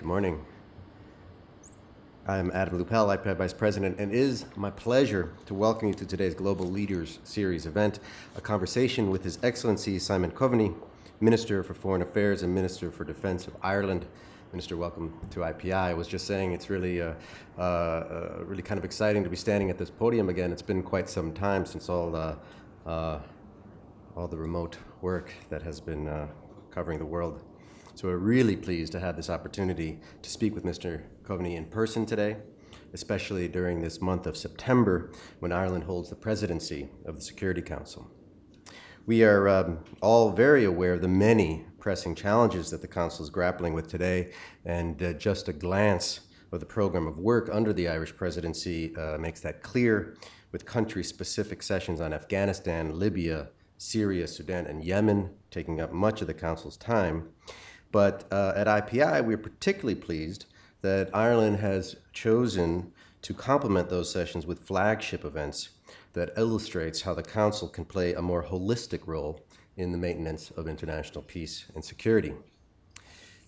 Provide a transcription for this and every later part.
morning. I'm Adam Lupel, IPI Vice President, and it is my pleasure to welcome you to today's Global Leaders Series event, a conversation with His Excellency Simon Coveney, Minister for Foreign Affairs and Minister for Defence of Ireland. Minister, welcome to IPI. I was just saying it's really really kind of exciting to be standing at this podium again. It's been quite some time since all the remote work that has been covering the world. So we're really pleased to have this opportunity to speak with Mr. Coveney in person today, especially during this month of September when Ireland holds the presidency of the Security Council. We are all very aware of the many pressing challenges that the Council is grappling with today, and just a glance of the program of work under the Irish presidency makes that clear, with country-specific sessions on Afghanistan, Libya, Syria, Sudan, and Yemen taking up much of the Council's time. But at IPI, we're particularly pleased that Ireland has chosen to complement those sessions with flagship events that illustrates how the Council can play a more holistic role in the maintenance of international peace and security.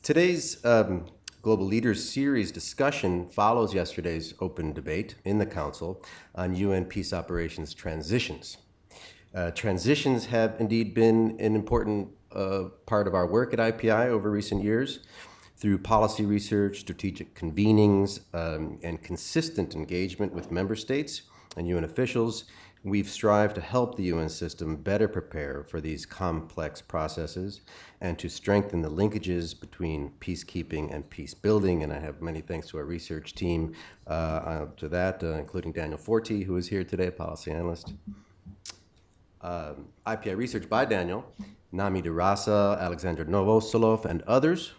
Today's Global Leaders Series discussion follows yesterday's open debate in the Council on UN peace operations transitions. Transitions have indeed been an important part of our work at IPI over recent years. Through policy research, strategic convenings, and consistent engagement with member states and UN officials, we've strived to help the UN system better prepare for these complex processes and to strengthen the linkages between peacekeeping and peace building. And I have many thanks to our research team to that, including Daniel Forti, who is here today, a policy analyst. IPI research by Daniel, Nami DeRasa, Alexander Novosolov, and others,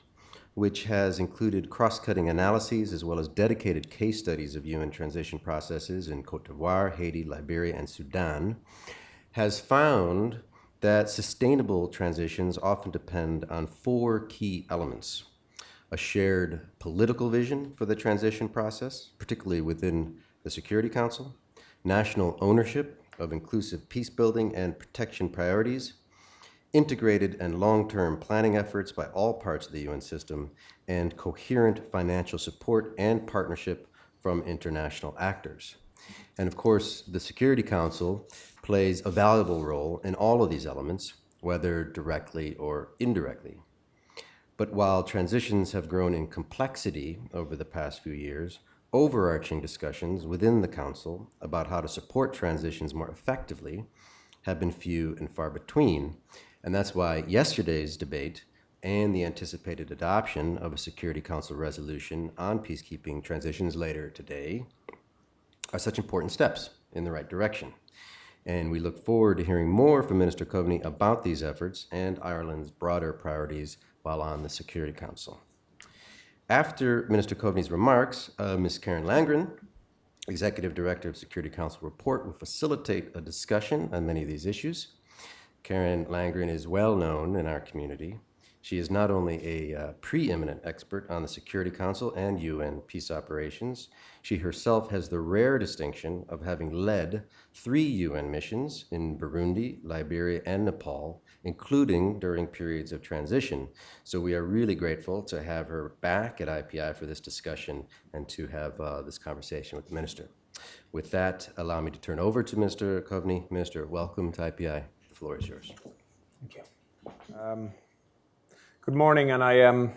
which has included cross-cutting analyses as well as dedicated case studies of UN transition processes in Cote d'Ivoire, Haiti, Liberia, and Sudan, has found that sustainable transitions often depend on four key elements: a shared political vision for the transition process, particularly within the Security Council, national ownership of inclusive peace building and protection priorities, integrated and long-term planning efforts by all parts of the UN system, and coherent financial support and partnership from international actors. And of course, the Security Council plays a valuable role in all of these elements, whether directly or indirectly. But while transitions have grown in complexity over the past few years, overarching discussions within the Council about how to support transitions more effectively have been few and far between. And that's why yesterday's debate and the anticipated adoption of a Security Council resolution on peacekeeping transitions later today are such important steps in the right direction. And we look forward to hearing more from Minister Coveney about these efforts and Ireland's broader priorities while on the Security Council. After Minister Coveney's remarks, Ms. Karin Landgren, Executive Director of Security Council Report, will facilitate a discussion on many of these issues. Karin Landgren is well known in our community. She is not only a preeminent expert on the Security Council and UN peace operations, she herself has the rare distinction of having led 3 UN missions in Burundi, Liberia, and Nepal, including during periods of transition. So we are really grateful to have her back at IPI for this discussion and to have this conversation with the Minister. With that, allow me to turn over to Mr. Coveney. Minister, welcome to IPI. The floor is yours. Thank you. Good morning, and I am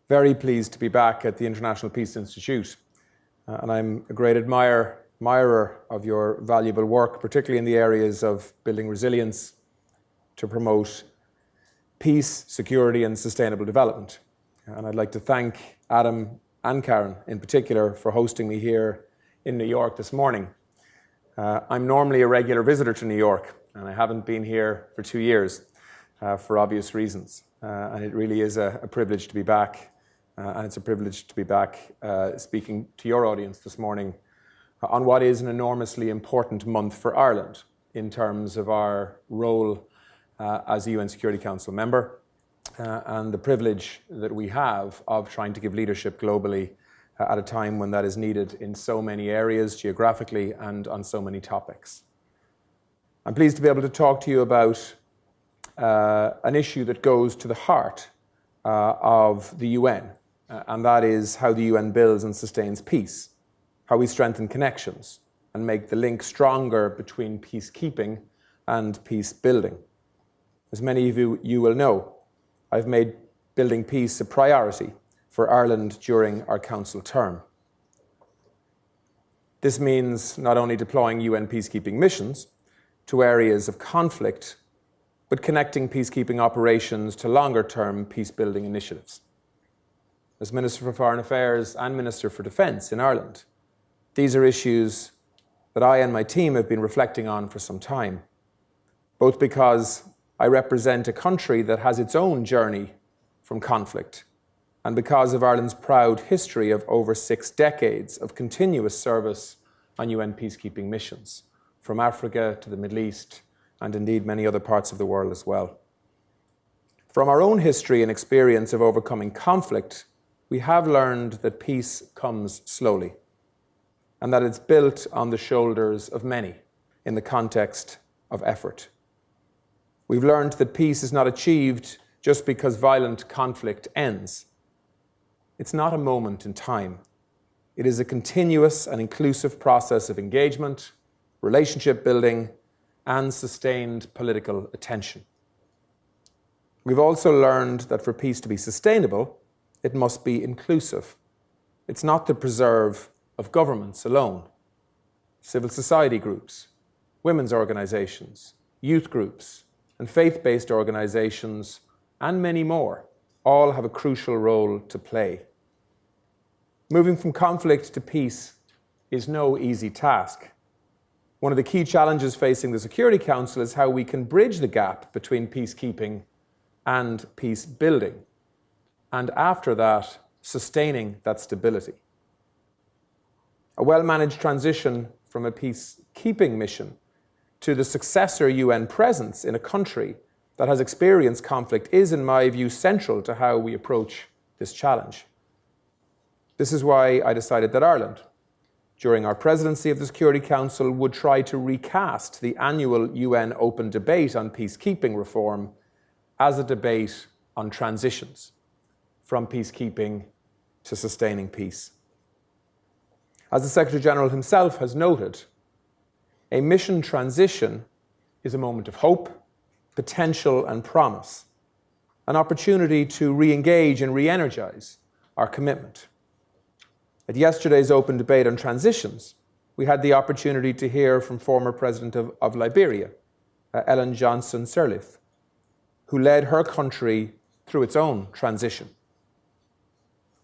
very pleased to be back at the International Peace Institute. And I'm a great admirer of your valuable work, particularly in the areas of building resilience to promote peace, security, and sustainable development. And I'd like to thank Adam and Karin in particular for hosting me here in New York this morning. I'm normally a regular visitor to New York, and I haven't been here for 2 years for obvious reasons. And it really is a privilege to be back. And it's a privilege to be back speaking to your audience this morning on what is an enormously important month for Ireland in terms of our role as a UN Security Council member and the privilege that we have of trying to give leadership globally at a time when that is needed in so many areas geographically and on so many topics. I'm pleased to be able to talk to you about an issue that goes to the heart of the UN and that is how the UN builds and sustains peace, how we strengthen connections and make the link stronger between peacekeeping and peace building. As many of you will know, I've made building peace a priority for Ireland during our council term. This means not only deploying UN peacekeeping missions to areas of conflict, but connecting peacekeeping operations to longer-term peace-building initiatives. As Minister for Foreign Affairs and Minister for Defence in Ireland, these are issues that I and my team have been reflecting on for some time, both because I represent a country that has its own journey from conflict, and because of Ireland's proud history of over 6 decades of continuous service on UN peacekeeping missions, from Africa to the Middle East, and indeed many other parts of the world as well. From our own history and experience of overcoming conflict, we have learned that peace comes slowly, and that it's built on the shoulders of many in the context of effort. We've learned that peace is not achieved just because violent conflict ends. It's not a moment in time. It is a continuous and inclusive process of engagement, relationship building, and sustained political attention. We've also learned that for peace to be sustainable, it must be inclusive. It's not the preserve of governments alone. Civil society groups, women's organizations, youth groups, and faith-based organizations, and many more, all have a crucial role to play. Moving from conflict to peace is no easy task. One of the key challenges facing the Security Council is how we can bridge the gap between peacekeeping and peace building, and after that, sustaining that stability. A well-managed transition from a peacekeeping mission to the successor UN presence in a country that has experienced conflict is, in my view, central to how we approach this challenge. This is why I decided that Ireland, during our presidency of the Security Council, would try to recast the annual UN open debate on peacekeeping reform as a debate on transitions from peacekeeping to sustaining peace. As the Secretary-General himself has noted, a mission transition is a moment of hope, potential and promise, an opportunity to re-engage and re-energize our commitment. At yesterday's open debate on transitions, we had the opportunity to hear from former President of Liberia, Ellen Johnson Sirleaf, who led her country through its own transition.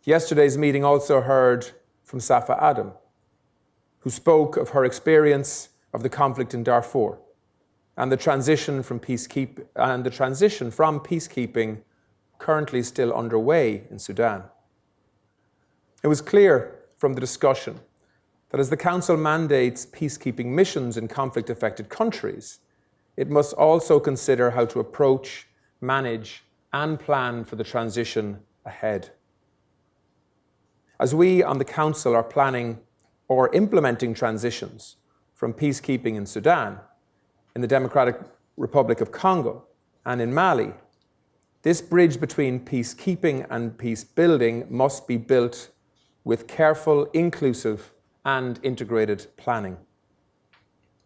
Yesterday's meeting also heard from Safa Adam, who spoke of her experience of the conflict in Darfur and the transition from peacekeeping currently still underway in Sudan. It was clear from the discussion that as the Council mandates peacekeeping missions in conflict-affected countries, it must also consider how to approach, manage, and plan for the transition ahead. As we on the Council are planning or implementing transitions from peacekeeping in Sudan, in the Democratic Republic of Congo, and in Mali, this bridge between peacekeeping and peace building must be built with careful, inclusive, and integrated planning.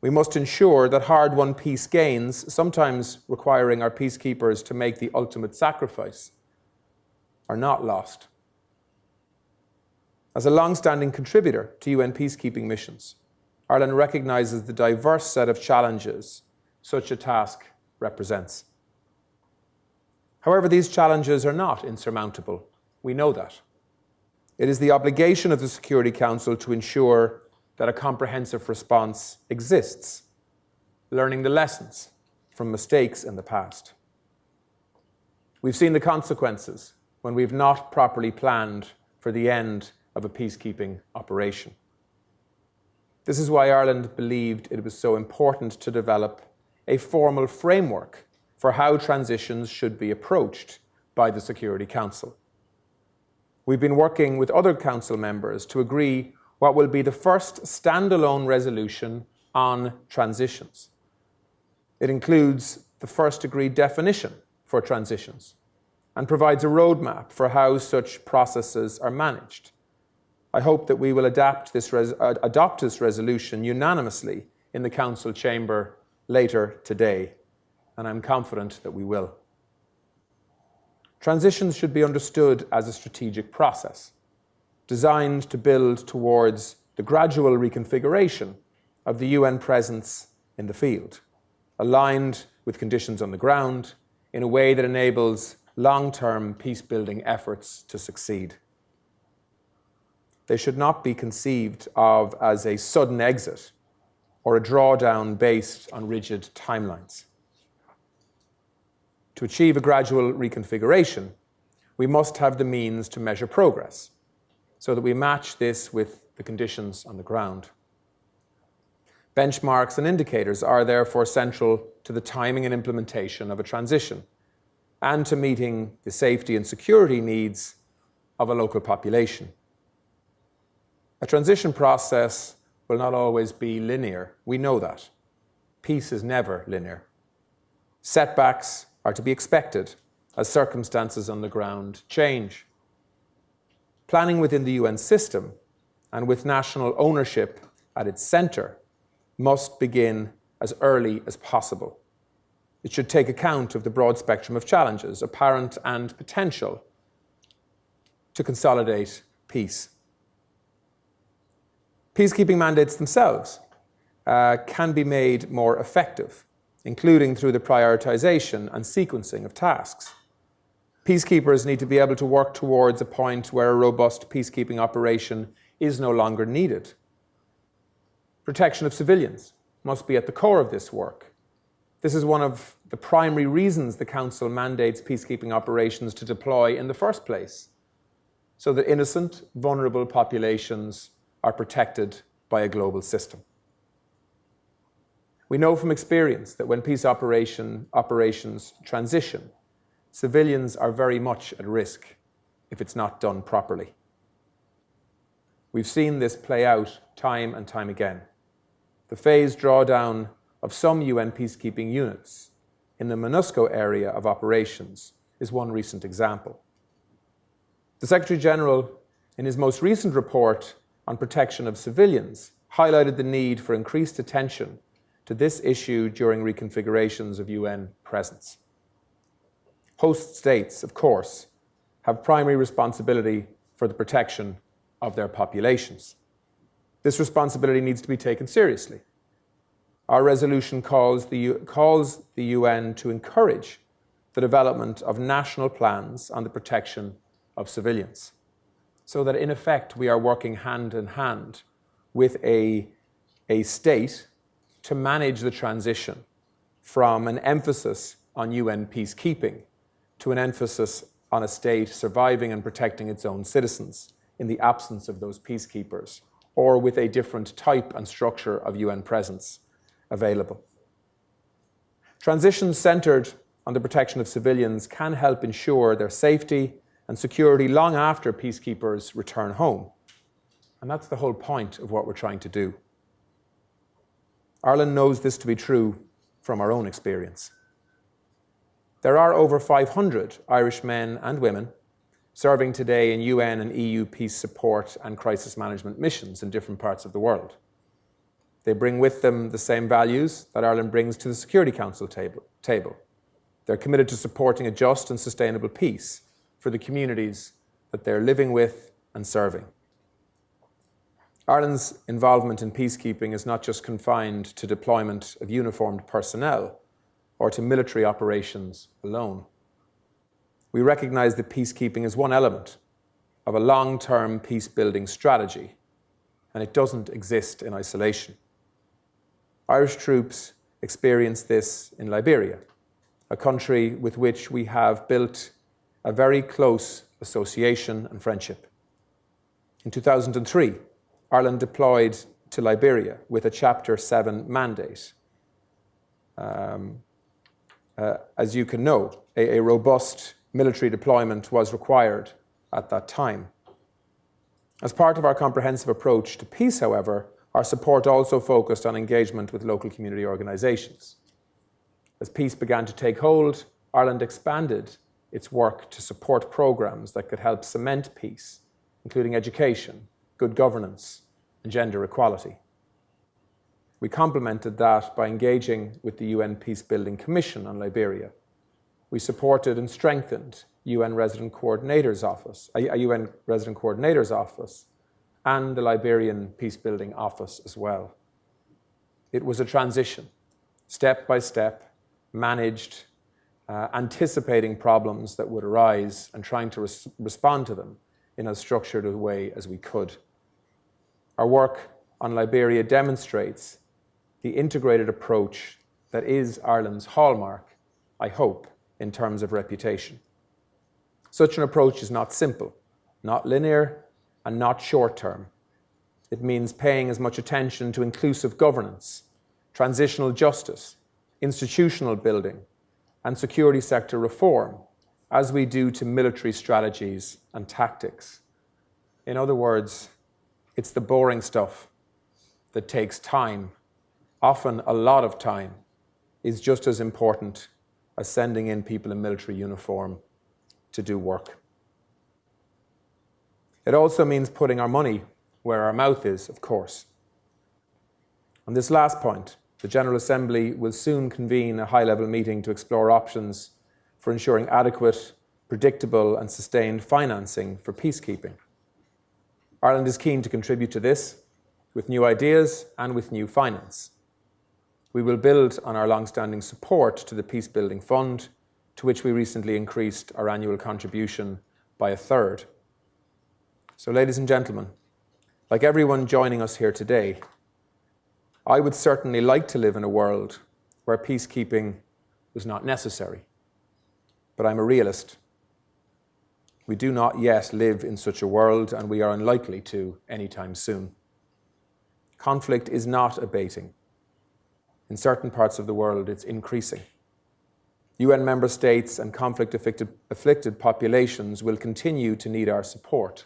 We must ensure that hard-won peace gains, sometimes requiring our peacekeepers to make the ultimate sacrifice, are not lost. As a long-standing contributor to UN peacekeeping missions, Ireland recognises the diverse set of challenges such a task represents. However, these challenges are not insurmountable. We know that. It is the obligation of the Security Council to ensure that a comprehensive response exists, learning the lessons from mistakes in the past. We've seen the consequences when we've not properly planned for the end of a peacekeeping operation. This is why Ireland believed it was so important to develop a formal framework for how transitions should be approached by the Security Council. We've been working with other Council members to agree what will be the first standalone resolution on transitions. It includes the first agreed definition for transitions, and provides a roadmap for how such processes are managed. I hope that we will adopt this resolution unanimously in the Council chamber later today, and I'm confident that we will. Transitions should be understood as a strategic process, designed to build towards the gradual reconfiguration of the UN presence in the field, aligned with conditions on the ground in a way that enables long-term peace-building efforts to succeed. They should not be conceived of as a sudden exit or a drawdown based on rigid timelines. To achieve a gradual reconfiguration, we must have the means to measure progress so that we match this with the conditions on the ground. Benchmarks and indicators are therefore central to the timing and implementation of a transition and to meeting the safety and security needs of a local population. A transition process will not always be linear. We know that. Peace is never linear. Setbacks are to be expected as circumstances on the ground change. Planning within the UN system and with national ownership at its centre must begin as early as possible. It should take account of the broad spectrum of challenges, apparent and potential, to consolidate peace. Peacekeeping mandates themselves can be made more effective, including through the prioritization and sequencing of tasks. Peacekeepers need to be able to work towards a point where a robust peacekeeping operation is no longer needed. Protection of civilians must be at the core of this work. This is one of the primary reasons the Council mandates peacekeeping operations to deploy in the first place, so that innocent, vulnerable populations are protected by a global system. We know from experience that when peace operations transition, civilians are very much at risk if it's not done properly. We've seen this play out time and time again. The phased drawdown of some UN peacekeeping units in the MONUSCO area of operations is one recent example. The Secretary-General, in his most recent report on protection of civilians, highlighted the need for increased attention to this issue during reconfigurations of UN presence. Host states, of course, have primary responsibility for the protection of their populations. This responsibility needs to be taken seriously. Our resolution calls the UN to encourage the development of national plans on the protection of civilians, so that in effect we are working hand in hand with a state to manage the transition from an emphasis on UN peacekeeping to an emphasis on a state surviving and protecting its own citizens in the absence of those peacekeepers, or with a different type and structure of UN presence available. Transitions centred on the protection of civilians can help ensure their safety and security long after peacekeepers return home. And that's the whole point of what we're trying to do. Ireland knows this to be true from our own experience. There are over 500 Irish men and women serving today in UN and EU peace support and crisis management missions in different parts of the world. They bring with them the same values that Ireland brings to the Security Council table. They're committed to supporting a just and sustainable peace for the communities that they're living with and serving. Ireland's involvement in peacekeeping is not just confined to deployment of uniformed personnel or to military operations alone. We recognise that peacekeeping is one element of a long-term peace-building strategy, and it doesn't exist in isolation. Irish troops experienced this in Liberia, a country with which we have built a very close association and friendship. In 2003, Ireland deployed to Liberia with a Chapter 7 mandate. As you can know, a robust military deployment was required at that time. As part of our comprehensive approach to peace, however, our support also focused on engagement with local community organisations. As peace began to take hold, Ireland expanded its work to support programs that could help cement peace, including education, good governance, and gender equality. We complemented that by engaging with the UN Peacebuilding Commission on Liberia. We supported and strengthened a UN Resident Coordinator's Office, and the Liberian Peacebuilding Office as well. It was a transition, step by step, managed, anticipating problems that would arise and trying to respond to them in as structured a way as we could. Our work on Liberia demonstrates the integrated approach that is Ireland's hallmark, I hope, in terms of reputation. Such an approach is not simple, not linear, and not short-term. It means paying as much attention to inclusive governance, transitional justice, institutional building, and security sector reform, as we do to military strategies and tactics. In other words, it's the boring stuff that takes time, often a lot of time, is just as important as sending in people in military uniform to do work. It also means putting our money where our mouth is, of course. On this last point, the General Assembly will soon convene a high-level meeting to explore options for ensuring adequate, predictable and sustained financing for peacekeeping. Ireland is keen to contribute to this with new ideas and with new finance. We will build on our long-standing support to the Peacebuilding Fund, to which we recently increased our annual contribution by 1/3. So, ladies and gentlemen, like everyone joining us here today, I would certainly like to live in a world where peacekeeping was not necessary. But I'm a realist. We do not yet live in such a world, and we are unlikely to anytime soon. Conflict is not abating. In certain parts of the world, it's increasing. UN member states and conflict-afflicted populations will continue to need our support.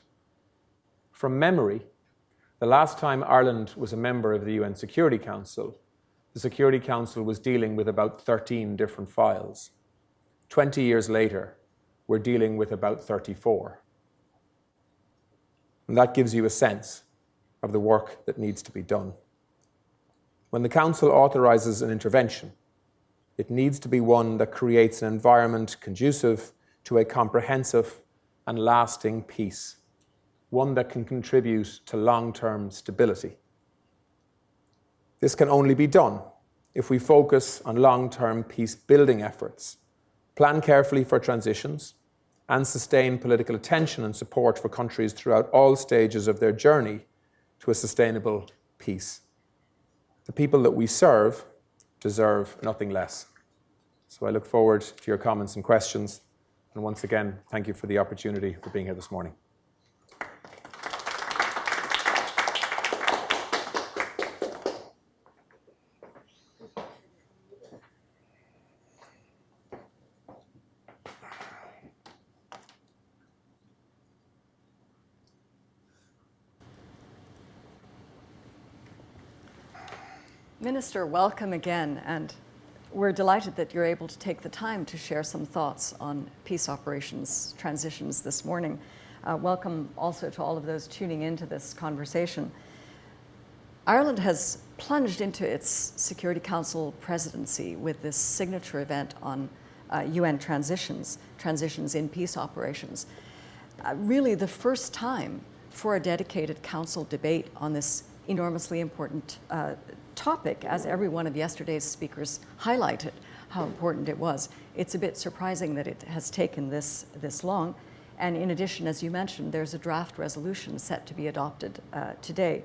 From memory, the last time Ireland was a member of the UN Security Council, the Security Council was dealing with about 13 different files. 20 years later, we're dealing with about 34. And that gives you a sense of the work that needs to be done. When the Council authorises an intervention, it needs to be one that creates an environment conducive to a comprehensive and lasting peace, one that can contribute to long-term stability. This can only be done if we focus on long-term peace-building efforts, plan carefully for transitions, and sustain political attention and support for countries throughout all stages of their journey to a sustainable peace. The people that we serve deserve nothing less. So I look forward to your comments and questions. And once again, thank you for the opportunity for being here this morning. Minister, welcome again, and we're delighted that you're able to take the time to share some thoughts on peace operations transitions this morning. Welcome also to all of those tuning into this conversation. Ireland has plunged into its Security Council presidency with this signature event on UN transitions in peace operations. Really the first time for a dedicated council debate on this enormously important topic, as every one of yesterday's speakers highlighted how important it was. It's a bit surprising that it has taken this long. And in addition, as you mentioned, there's a draft resolution set to be adopted today.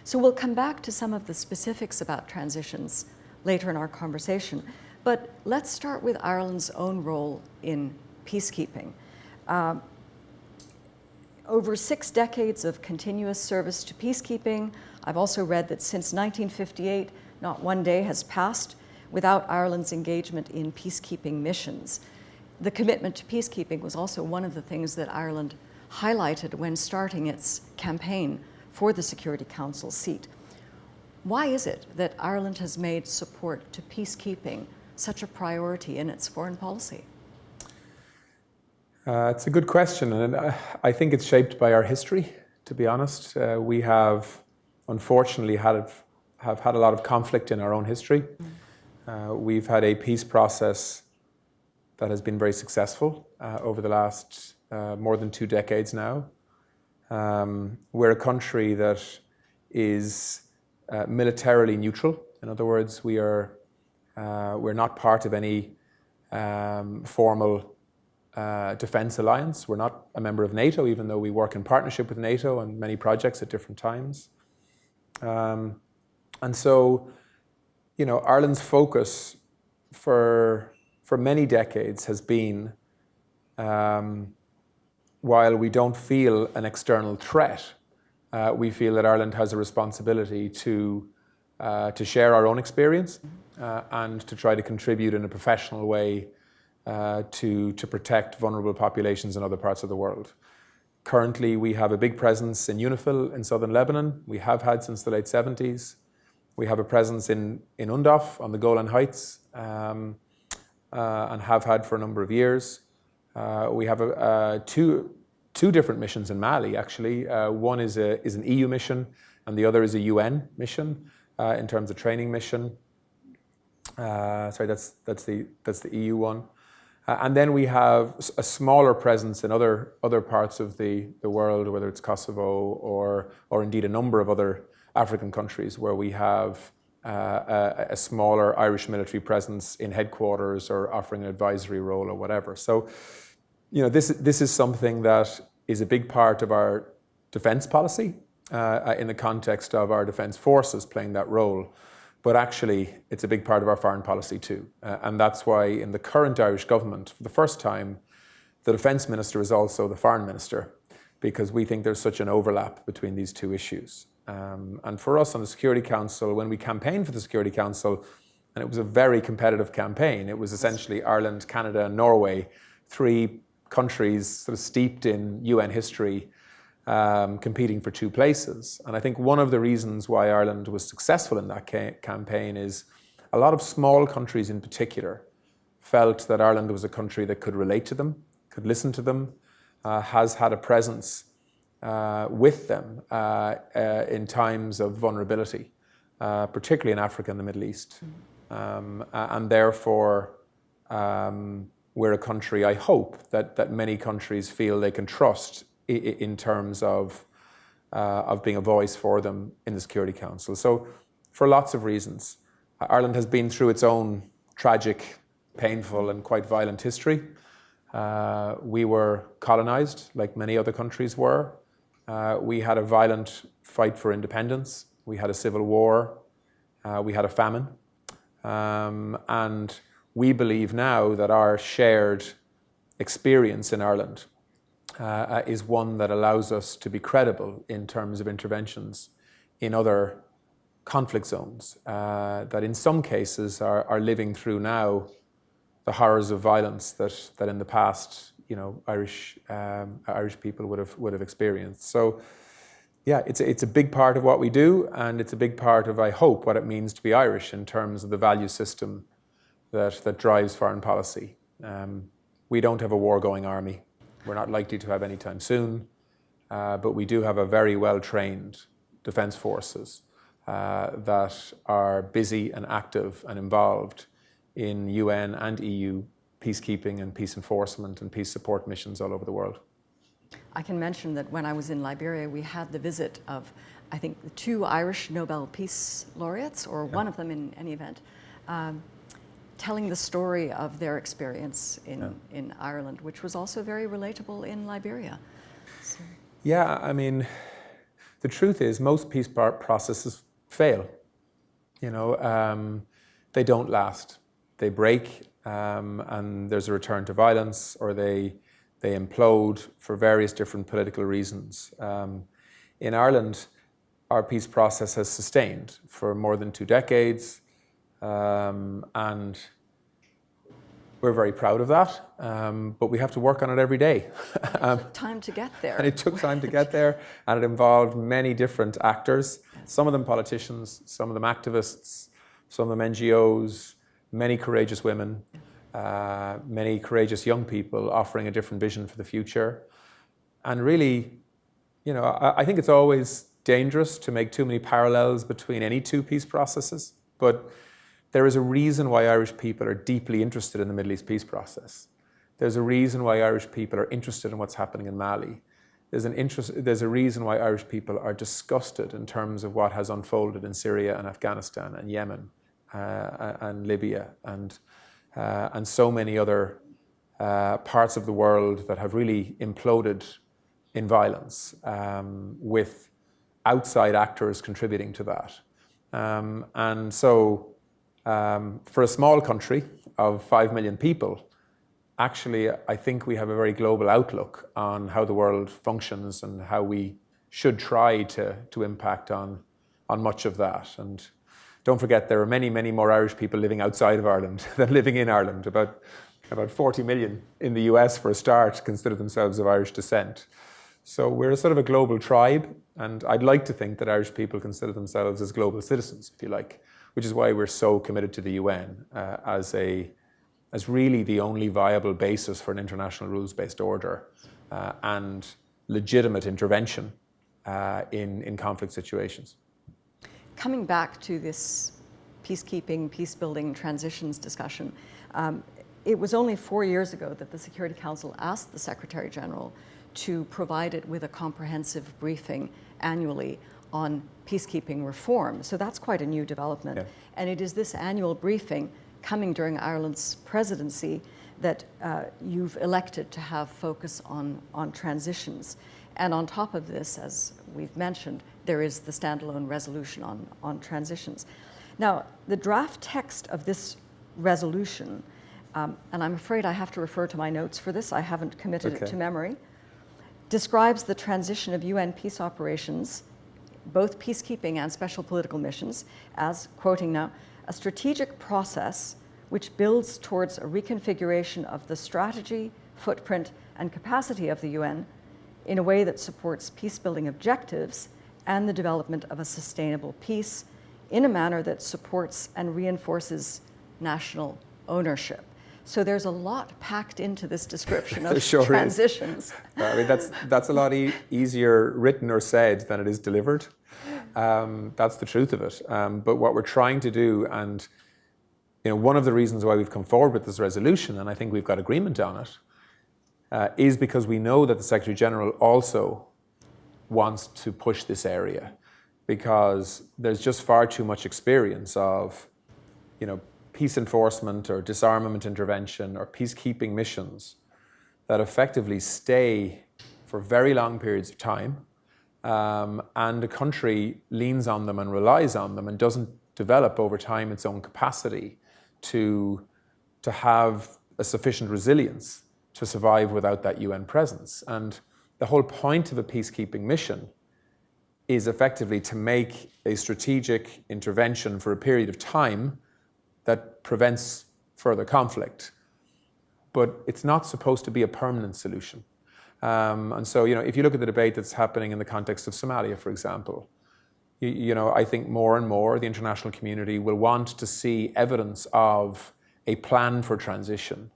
So we'll come back to some of the specifics about transitions later in our conversation. But let's start with Ireland's own role in peacekeeping. Over 6 decades of continuous service to peacekeeping. I've also read that since 1958, not one day has passed without Ireland's engagement in peacekeeping missions. The commitment to peacekeeping was also one of the things that Ireland highlighted when starting its campaign for the Security Council seat. Why is it that Ireland has made support to peacekeeping such a priority in its foreign policy? It's a good question, and I think it's shaped by our history, to be honest. We have, unfortunately, have had a lot of conflict in our own history. We've had a peace process that has been very successful over the last more than 2 decades now. We're a country that is militarily neutral. In other words, we're not part of any formal defense alliance. We're not a member of NATO, even though we work in partnership with NATO on many projects at different times. And so, Ireland's focus for many decades has been, while we don't feel an external threat, we feel that Ireland has a responsibility to share our own experience and to try to contribute in a professional way to protect vulnerable populations in other parts of the world. Currently, we have a big presence in UNIFIL in southern Lebanon. We have had since the late 70s. We have a presence in Undaf on the Golan Heights and have had for a number of years. We have two different missions in Mali, actually. One is an EU mission, and the other is a UN mission in terms of training mission. Sorry, that's the EU one. And then we have a smaller presence in other parts of the world, whether it's Kosovo or indeed a number of other African countries where we have a smaller Irish military presence in headquarters or offering an advisory role or whatever. So, this is something that is a big part of our defence policy in the context of our defence forces playing that role. But actually, it's a big part of our foreign policy too. And that's why in the current Irish government, for the first time, the defence minister is also the foreign minister, because we think there's such an overlap between these two issues. And for us on the Security Council, when we campaigned for the Security Council, and it was a very competitive campaign, it was essentially Ireland, Canada, and Norway, 3 countries sort of steeped in UN history, competing for 2 places. And I think one of the reasons why Ireland was successful in that campaign is a lot of small countries in particular felt that Ireland was a country that could relate to them, could listen to them, has had a presence with them in times of vulnerability, particularly in Africa and the Middle East. And therefore, we're a country, I hope, that many countries feel they can trust in terms of being a voice for them in the Security Council. So for lots of reasons, Ireland has been through its own tragic, painful and quite violent history. We were colonized like many other countries were. We had a violent fight for independence. We had a civil war. We had a famine. And we believe now that our shared experience in Ireland is one that allows us to be credible in terms of interventions in other conflict zones that in some cases are living through now the horrors of violence that in the past, Irish people would have experienced. So yeah, it's a big part of what we do, and it's a big part of, I hope, what it means to be Irish in terms of the value system that drives foreign policy. We don't have a war-going army. We're not likely to have anytime soon, but we do have a very well-trained defence forces that are busy and active and involved in UN and EU peacekeeping and peace enforcement and peace support missions all over the world. I can mention that when I was in Liberia, we had the visit of, I think, the 2 Irish Nobel Peace Laureates, or one of them in any event, telling the story of their experience in Ireland, which was also very relatable in Liberia. So. Yeah, I mean, the truth is most peace processes fail. They don't last. They break, and there's a return to violence, or they implode for various different political reasons. In Ireland, our peace process has sustained for more than 2 decades. And we're very proud of that, but we have to work on it every day. It took time to get there. And it took time to get there, and it involved many different actors, some of them politicians, some of them activists, some of them NGOs, many courageous women. many courageous young people offering a different vision for the future. And really, I think it's always dangerous to make too many parallels between any two peace processes, but there is a reason why Irish people are deeply interested in the Middle East peace process. There's a reason why Irish people are interested in what's happening in Mali. There's a reason why Irish people are disgusted in terms of what has unfolded in Syria and Afghanistan and Yemen and Libya and so many other parts of the world that have really imploded in violence, with outside actors contributing to that. And so for a small country of 5 million people, actually, I think we have a very global outlook on how the world functions and how we should try to impact on much of that. And don't forget, there are many, many more Irish people living outside of Ireland than living in Ireland. About 40 million in the US, for a start, consider themselves of Irish descent. So we're a sort of a global tribe, and I'd like to think that Irish people consider themselves as global citizens, if you like, which is why we're so committed to the UN as really the only viable basis for an international rules-based order and legitimate intervention in conflict situations. Coming back to this peacekeeping, peace-building, transitions discussion, it was only 4 years ago that the Security Council asked the Secretary General to provide it with a comprehensive briefing annually on peacekeeping reform. So that's quite a new development. Yeah. And it is this annual briefing coming during Ireland's presidency that you've elected to have focus on transitions. And on top of this, as we've mentioned, there is the standalone resolution on transitions. Now, the draft text of this resolution, and I'm afraid I have to refer to my notes for this, I haven't committed it to memory, describes the transition of UN peace operations, both peacekeeping and special political missions, as, quoting now, a strategic process which builds towards a reconfiguration of the strategy, footprint, and capacity of the UN in a way that supports peace-building objectives and the development of a sustainable peace in a manner that supports and reinforces national ownership. So there's a lot packed into this description of sure transitions. I mean, that's a lot easier written or said than it is delivered. That's the truth of it. But what we're trying to do, and one of the reasons why we've come forward with this resolution, and I think we've got agreement on it, is because we know that the Secretary General also wants to push this area, because there's just far too much experience of, peace enforcement or disarmament intervention or peacekeeping missions that effectively stay for very long periods of time, and the country leans on them and relies on them and doesn't develop over time its own capacity to have a sufficient resilience to survive without that UN presence. And the whole point of a peacekeeping mission is effectively to make a strategic intervention for a period of time that prevents further conflict. But it's not supposed to be a permanent solution. And so, if you look at the debate that's happening in the context of Somalia, for example, I think more and more the international community will want to see evidence of a plan for transition,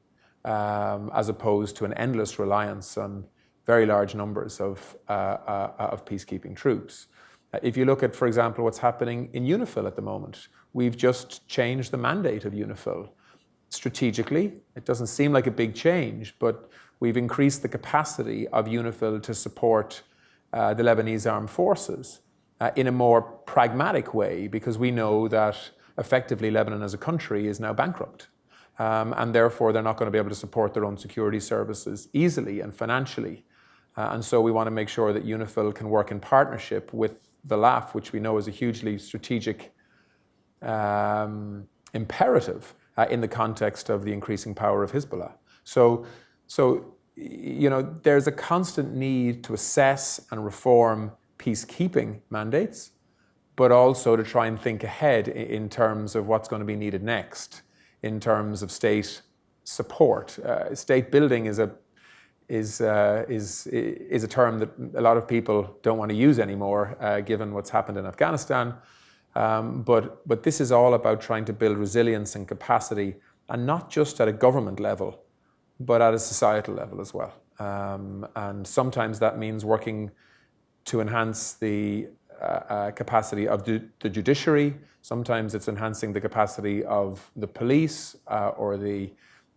as opposed to an endless reliance on very large numbers of peacekeeping troops. If you look at, for example, what's happening in UNIFIL at the moment, we've just changed the mandate of UNIFIL. Strategically, it doesn't seem like a big change, but we've increased the capacity of UNIFIL to support the Lebanese armed forces in a more pragmatic way, because we know that effectively Lebanon as a country is now bankrupt. And therefore, they're not going to be able to support their own security services easily and financially. And so we want to make sure that UNIFIL can work in partnership with the LAF, which we know is a hugely strategic imperative in the context of the increasing power of Hezbollah. So there's a constant need to assess and reform peacekeeping mandates, but also to try and think ahead in terms of what's going to be needed next, in terms of state support. State building is a term that a lot of people don't want to use anymore, given what's happened in Afghanistan. But this is all about trying to build resilience and capacity and not just at a government level, but at a societal level as well. And sometimes that means working to enhance the capacity of the judiciary. Sometimes it's enhancing the capacity of the police or the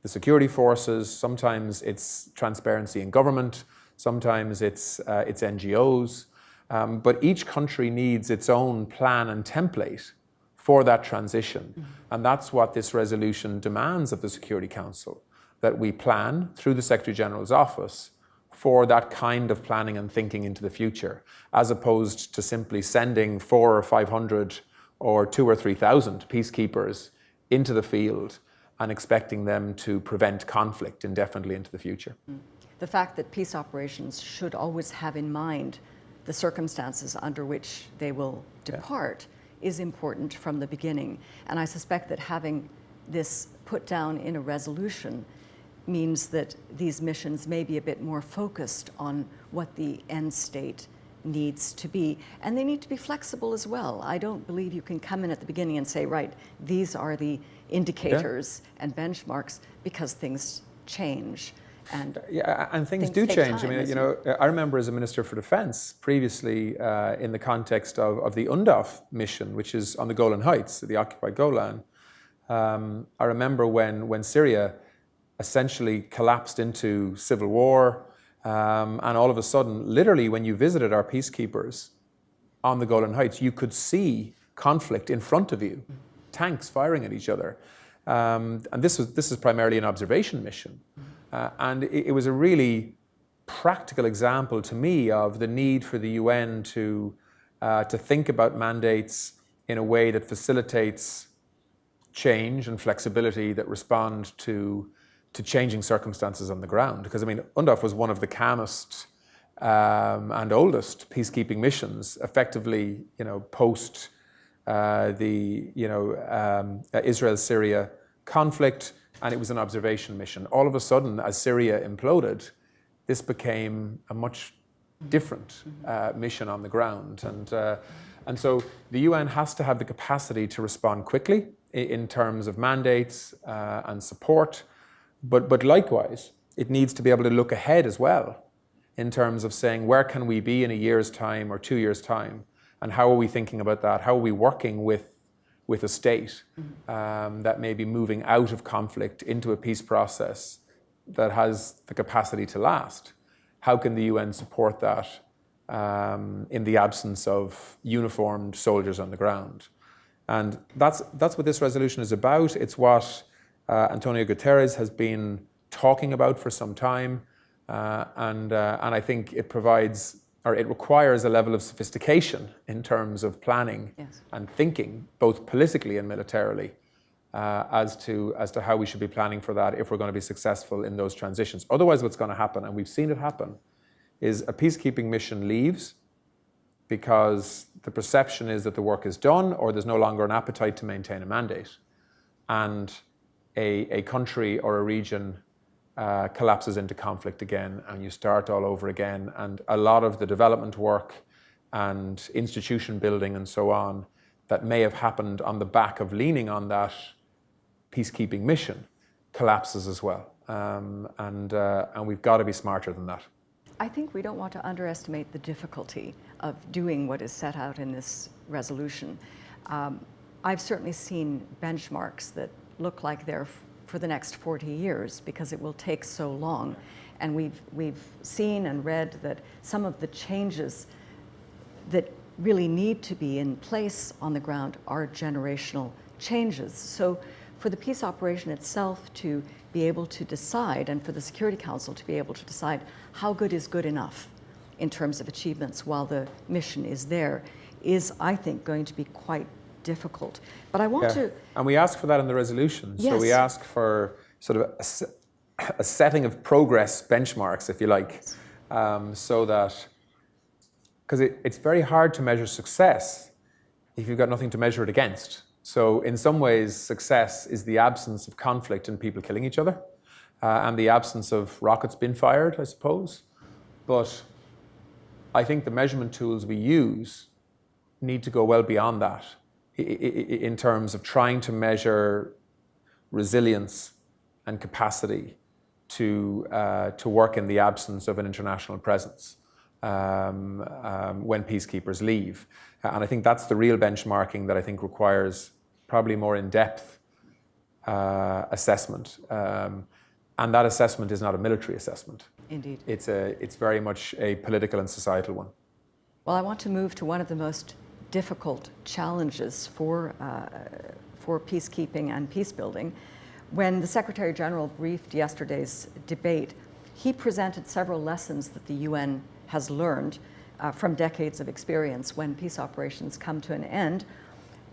security forces. Sometimes it's transparency in government. Sometimes it's NGOs. But each country needs its own plan and template for that transition. And that's what this resolution demands of the Security Council, that we plan through the Secretary General's office for that kind of planning and thinking into the future, as opposed to simply sending 400 or 500 or 2,000 or 3,000 peacekeepers into the field and expecting them to prevent conflict indefinitely into the future. The fact that peace operations should always have in mind the circumstances under which they will depart is important from the beginning. And I suspect that having this put down in a resolution means that these missions may be a bit more focused on what the end state needs to be. And they need to be flexible as well. I don't believe you can come in at the beginning and say, right, these are the indicators and benchmarks, because things change. And things do change. Time, I mean, I remember as a Minister for Defence previously in the context of the UNDOF mission, which is on the Golan Heights, the occupied Golan. I remember when Syria essentially collapsed into civil war, and all of a sudden, literally when you visited our peacekeepers on the Golan Heights, you could see conflict in front of you, tanks firing at each other. And this is primarily an observation mission. And it was a really practical example to me of the need for the UN to think about mandates in a way that facilitates change and flexibility that respond to changing circumstances on the ground. Because I mean, UNDOF was one of the calmest and oldest peacekeeping missions, effectively, post the Israel-Syria conflict, and it was an observation mission. All of a sudden, as Syria imploded, this became a much different mission on the ground, and so the UN has to have the capacity to respond quickly in terms of mandates and support. But likewise, it needs to be able to look ahead as well in terms of saying, where can we be in a year's time or 2 years' time? And how are we thinking about that? How are we working with a state that may be moving out of conflict into a peace process that has the capacity to last? How can the UN support that in the absence of uniformed soldiers on the ground? And that's what this resolution is about. It's what Antonio Guterres has been talking about for some time, and I think it requires a level of sophistication in terms of planning and thinking, both politically and militarily, as to how we should be planning for that if we're going to be successful in those transitions. Otherwise, what's going to happen, and we've seen it happen, is a peacekeeping mission leaves because the perception is that the work is done, or there's no longer an appetite to maintain a mandate, and a country or a region collapses into conflict again, and you start all over again. And a lot of the development work and institution building and so on that may have happened on the back of leaning on that peacekeeping mission collapses as well. And we've got to be smarter than that. I think we don't want to underestimate the difficulty of doing what is set out in this resolution. I've certainly seen benchmarks that look like they're for the next 40 years because it will take so long. And we've seen and read that some of the changes that really need to be in place on the ground are generational changes. So for the peace operation itself to be able to decide, and for the Security Council to be able to decide how good is good enough in terms of achievements while the mission is there, is, I think, going to be quite difficult. But I want to... And we ask for that in the resolution. Yes. So we ask for sort of a setting of progress benchmarks, if you like, so that... Because it's very hard to measure success if you've got nothing to measure it against. So in some ways, success is the absence of conflict and people killing each other, and the absence of rockets being fired, I suppose. But I think the measurement tools we use need to go well beyond that in terms of trying to measure resilience, and capacity to work in the absence of an international presence when peacekeepers leave. And I think that's the real benchmarking that I think requires probably more in-depth assessment. And that assessment is not a military assessment. Indeed. It's very much a political and societal one. Well, I want to move to one of the most difficult challenges for peacekeeping and peace building. When the Secretary General briefed yesterday's debate, he presented several lessons that the UN has learned from decades of experience when peace operations come to an end.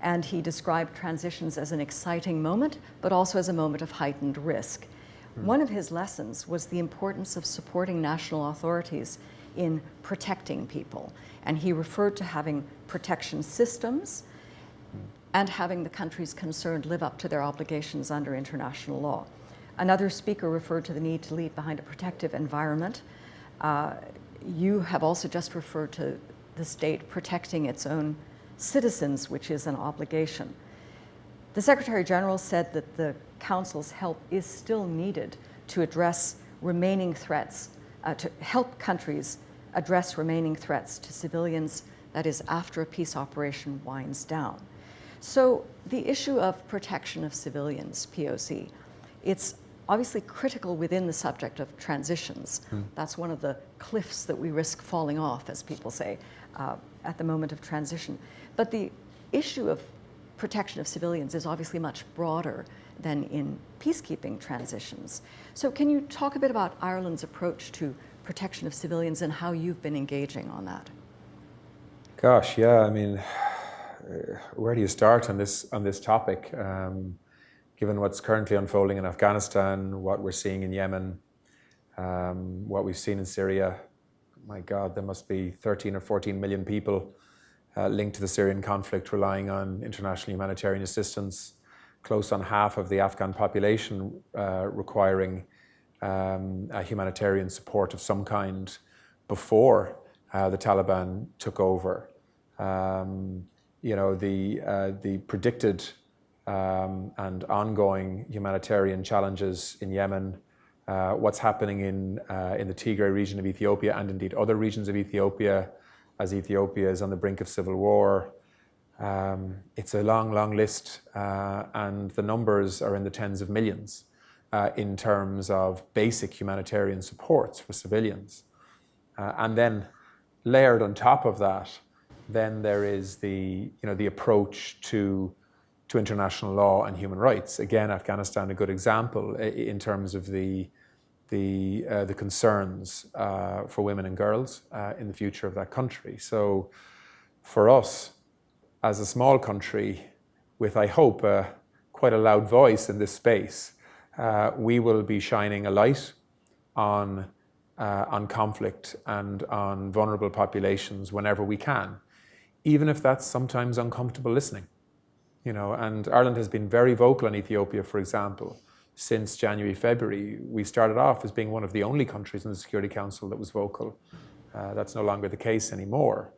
And he described transitions as an exciting moment, but also as a moment of heightened risk. One of his lessons was the importance of supporting national authorities in protecting people. And he referred to having protection systems and having the countries concerned live up to their obligations under international law. Another speaker referred to the need to leave behind a protective environment. You have also just referred to the state protecting its own citizens, which is an obligation. The Secretary General said that the Council's help is still needed to address remaining threats, to help countries address remaining threats to civilians, that is, after a peace operation winds down. So the issue of protection of civilians, POC, it's obviously critical within the subject of transitions. That's one of the cliffs that we risk falling off, as people say, at the moment of transition. But the issue of protection of civilians is obviously much broader than in peacekeeping transitions. So can you talk a bit about Ireland's approach to protection of civilians and how you've been engaging on that? Gosh, yeah, I mean, where do you start on this topic? Given what's currently unfolding in Afghanistan, what we're seeing in Yemen, what we've seen in Syria, my God, there must be 13 or 14 million people linked to the Syrian conflict relying on international humanitarian assistance, close on half of the Afghan population requiring humanitarian support of some kind before the Taliban took over. You know, the predicted and ongoing humanitarian challenges in Yemen, what's happening in the Tigray region of Ethiopia and indeed other regions of Ethiopia, as Ethiopia is on the brink of civil war. It's a long, long list, and the numbers are in the tens of millions in terms of basic humanitarian supports for civilians. And then layered on top of that, then there is the approach to international law and human rights. Again, Afghanistan, a good example in terms of the concerns for women and girls in the future of that country. So for us, as a small country with, I hope, quite a loud voice in this space, we will be shining a light on conflict and on vulnerable populations whenever we can, even if that's sometimes uncomfortable listening. You know, and Ireland has been very vocal on Ethiopia, for example, since January, February. We started off as being one of the only countries in the Security Council that was vocal. That's no longer the case anymore.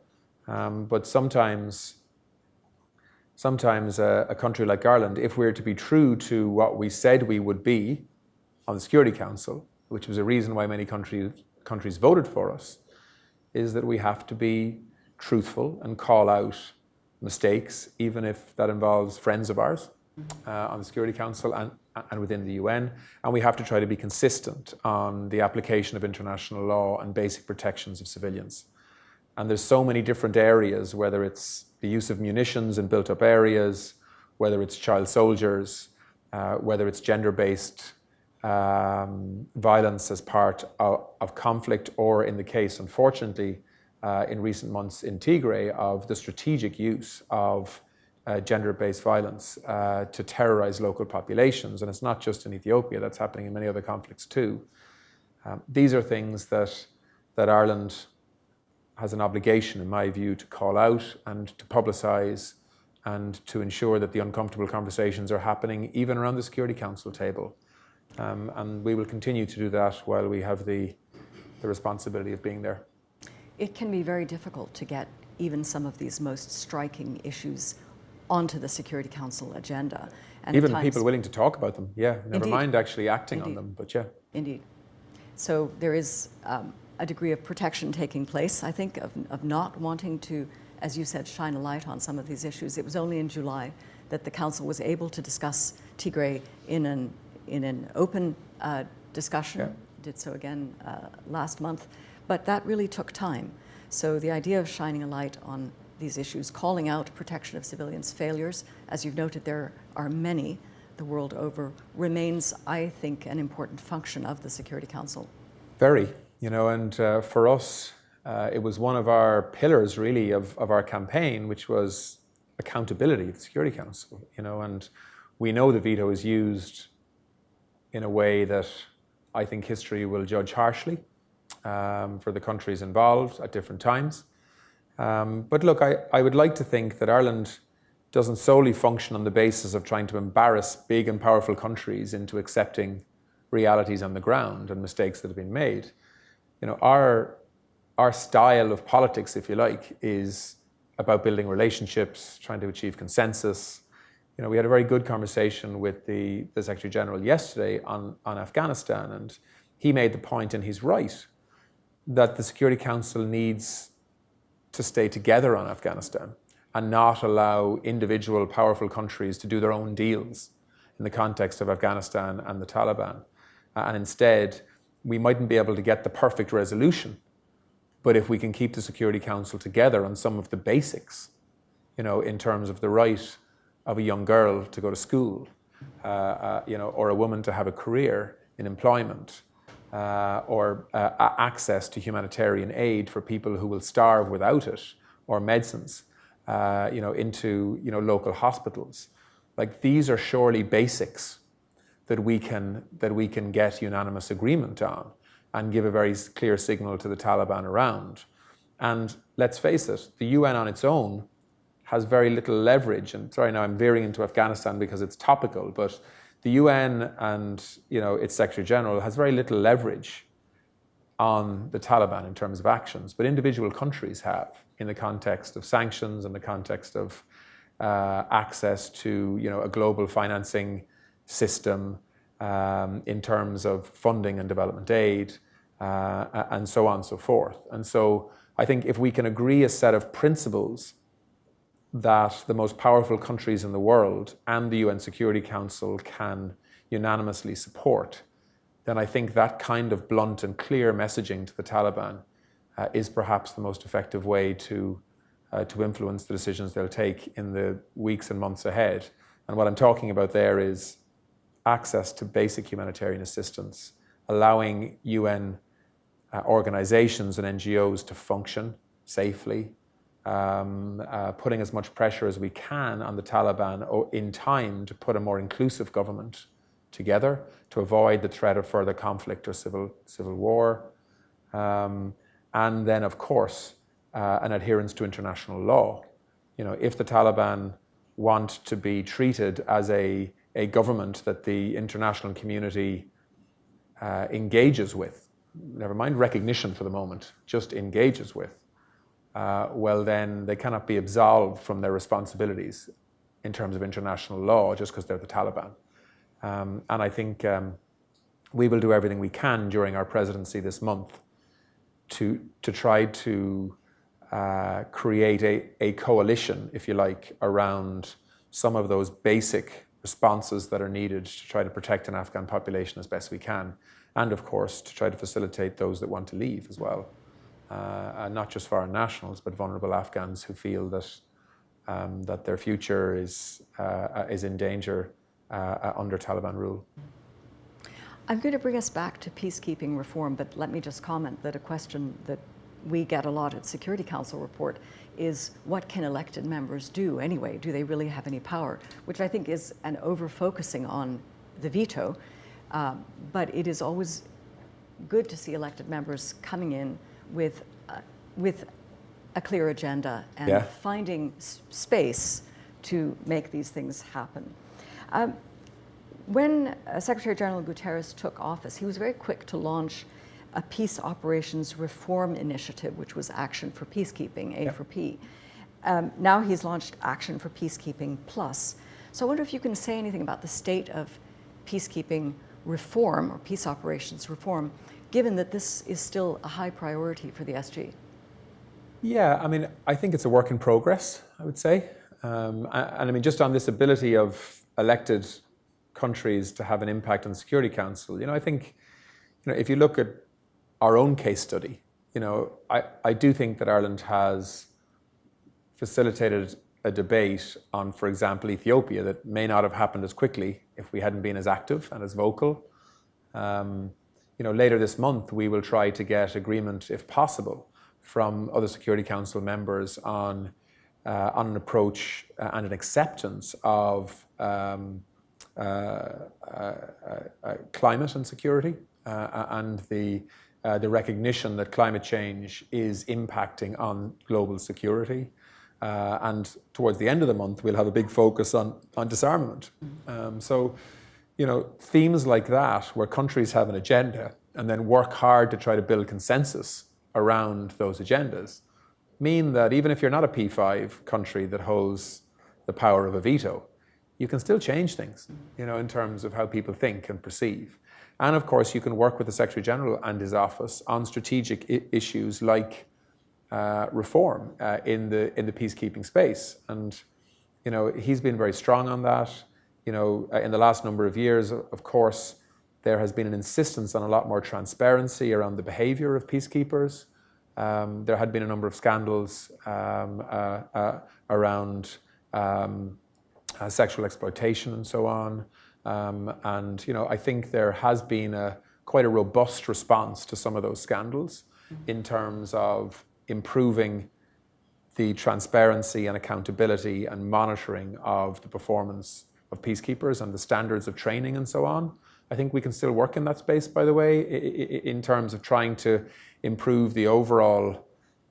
But sometimes a country like Ireland, if we're to be true to what we said we would be on the Security Council, which was a reason why many countries voted for us, is that we have to be truthful and call out mistakes, even if that involves friends of ours on the Security Council and within the UN. And we have to try to be consistent on the application of international law and basic protections of civilians. And there's so many different areas, whether it's the use of munitions in built-up areas, whether it's child soldiers, whether it's gender-based violence as part of conflict, or in the case, unfortunately, in recent months in Tigray, of the strategic use of gender-based violence to terrorize local populations. And it's not just in Ethiopia, that's happening in many other conflicts too. These are things that Ireland has an obligation, in my view, to call out and to publicise and to ensure that the uncomfortable conversations are happening even around the Security Council table. And we will continue to do that while we have the responsibility of being there. It can be very difficult to get even some of these most striking issues onto the Security Council agenda. And Even at times, people willing to talk about them, yeah. Never Indeed. mind actually acting on Indeed. them, but yeah. Indeed. So there is a degree of protection taking place, I think, of not wanting to, as you said, shine a light on some of these issues. It was only in July that the Council was able to discuss Tigray in an open discussion. Yeah. Did so again last month. But that really took time. So the idea of shining a light on these issues, calling out protection of civilians' failures, as you've noted, there are many the world over, remains, I think, an important function of the Security Council. Very, and for us, it was one of our pillars, really, of our campaign, which was accountability of the Security Council, and we know the veto is used in a way that I think history will judge harshly for the countries involved at different times. But look, I would like to think that Ireland doesn't solely function on the basis of trying to embarrass big and powerful countries into accepting realities on the ground and mistakes that have been made. Our style of politics, if you like, is about building relationships, trying to achieve consensus. We had a very good conversation with the Secretary General yesterday on Afghanistan, and he made the point, and he's right, that the Security Council needs to stay together on Afghanistan and not allow individual powerful countries to do their own deals in the context of Afghanistan and the Taliban. And instead, we mightn't be able to get the perfect resolution, but if we can keep the Security Council together on some of the basics, in terms of the right of a young girl to go to school, or a woman to have a career in employment, or access to humanitarian aid for people who will starve without it, or medicines, into local hospitals. Like, these are surely basics that we can get unanimous agreement on and give a very clear signal to the Taliban around. And let's face it, the UN on its own has very little leverage. And sorry, now I'm veering into Afghanistan because it's topical, but the UN and its Secretary General has very little leverage on the Taliban in terms of actions, but individual countries have, in the context of sanctions, in the context of access to a global financing system, in terms of funding and development aid, and so on and so forth. And so I think if we can agree a set of principles that the most powerful countries in the world and the UN Security Council can unanimously support, then I think that kind of blunt and clear messaging to the Taliban is perhaps the most effective way to influence the decisions they'll take in the weeks and months ahead. And what I'm talking about there is access to basic humanitarian assistance, allowing UN organizations and NGOs to function safely, putting as much pressure as we can on the Taliban in time to put a more inclusive government together to avoid the threat of further conflict or civil war. And then, of course, an adherence to international law. If the Taliban want to be treated as a government that the international community engages with, never mind recognition for the moment, just engages with, well, then they cannot be absolved from their responsibilities in terms of international law just because they're the Taliban. And I think we will do everything we can during our presidency this month to try to create a coalition, if you like, around some of those basic responses that are needed to try to protect an Afghan population as best we can, and of course to try to facilitate those that want to leave as well, not just foreign nationals but vulnerable Afghans who feel that their future is in danger under Taliban rule. I'm going to bring us back to peacekeeping reform, but let me just comment that a question that we get a lot at Security Council report is, what can elected members do anyway? Do they really have any power? Which I think is an over-focusing on the veto, but it is always good to see elected members coming in with a clear agenda and finding space to make these things happen. When Secretary General Guterres took office, he was very quick to launch a Peace Operations Reform Initiative, which was Action for Peacekeeping, A for P. Now he's launched Action for Peacekeeping Plus. So I wonder if you can say anything about the state of peacekeeping reform or peace operations reform, given that this is still a high priority for the SG. Yeah, I mean, I think it's a work in progress, I would say. And I mean, just on this ability of elected countries to have an impact on the Security Council, I think, if you look at our own case study, I do think that Ireland has facilitated a debate on, for example, Ethiopia that may not have happened as quickly if we hadn't been as active and as vocal. Later this month, we will try to get agreement, if possible, from other Security Council members on an approach and an acceptance of climate and security and the recognition that climate change is impacting on global security. And towards the end of the month, we'll have a big focus on disarmament. Themes like that, where countries have an agenda and then work hard to try to build consensus around those agendas, mean that even if you're not a P5 country that holds the power of a veto, you can still change things, in terms of how people think and perceive. And of course, you can work with the Secretary General and his office on strategic issues like reform in the peacekeeping space. And, he's been very strong on that. In the last number of years, of course, there has been an insistence on a lot more transparency around the behavior of peacekeepers. There had been a number of scandals around sexual exploitation and so on. I think there has been quite a robust response to some of those scandals in terms of improving the transparency and accountability and monitoring of the performance of peacekeepers and the standards of training and so on. I think we can still work in that space, by the way, in terms of trying to improve the overall